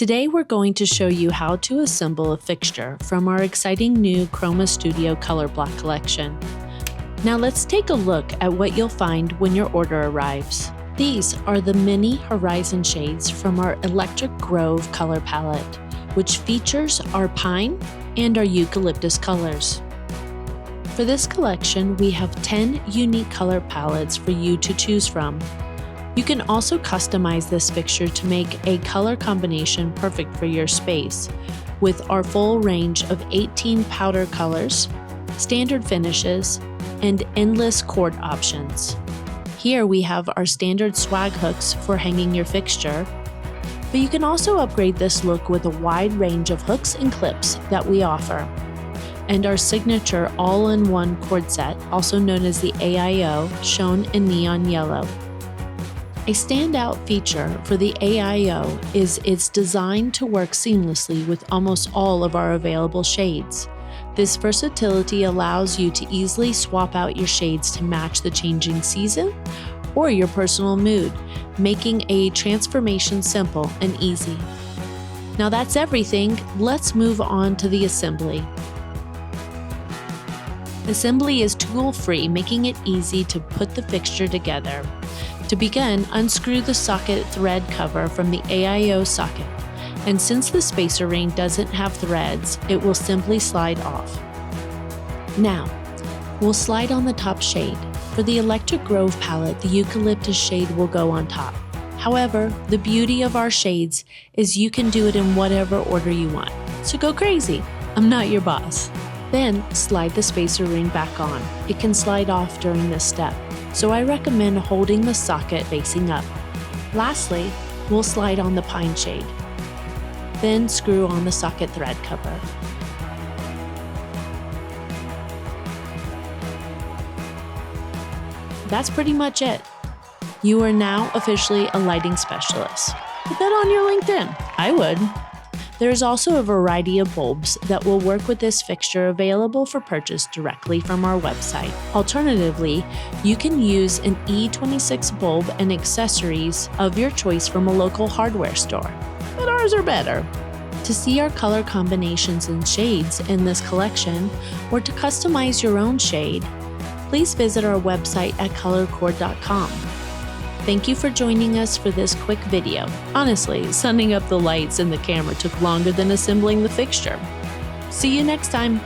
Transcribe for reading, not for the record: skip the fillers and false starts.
Today we're going to show you how to assemble a fixture from our exciting new Chroma Studio Color Block collection. Now let's take a look at what you'll find when your order arrives. These are the mini horizon shades from our Electric Grove color palette, which features our pine and our eucalyptus colors. For this collection, we have 10 unique color palettes for you to choose from. You can also customize this fixture to make a color combination perfect for your space, with our full range of 18 powder colors, standard finishes, and endless cord options. Here we have our standard swag hooks for hanging your fixture, but you can also upgrade this look with a wide range of hooks and clips that we offer. And our signature all-in-one cord set, also known as the AIO, shown in neon yellow. A standout feature for the AIO is its design to work seamlessly with almost all of our available shades. This versatility allows you to easily swap out your shades to match the changing season or your personal mood, making a transformation simple and easy. Now that's everything. Let's move on to the assembly. Assembly is tool-free, making it easy to put the fixture together. To begin, unscrew the socket thread cover from the AIO socket, and since the spacer ring doesn't have threads, it will simply slide off. Now, we'll slide on the top shade. For the Electric Grove palette, the eucalyptus shade will go on top. However, the beauty of our shades is you can do it in whatever order you want, so go crazy. I'm not your boss. Then, slide the spacer ring back on. It can slide off during this step, so I recommend holding the socket facing up. Lastly, we'll slide on the pine shade. Then screw on the socket thread cover. That's pretty much it. You are now officially a lighting specialist. Put that on your LinkedIn. I would. There's also a variety of bulbs that will work with this fixture available for purchase directly from our website. Alternatively, you can use an E26 bulb and accessories of your choice from a local hardware store, but ours are better. To see our color combinations and shades in this collection, or to customize your own shade, please visit our website at colorcord.com. Thank you for joining us for this quick video. Honestly, setting up the lights and the camera took longer than assembling the fixture. See you next time.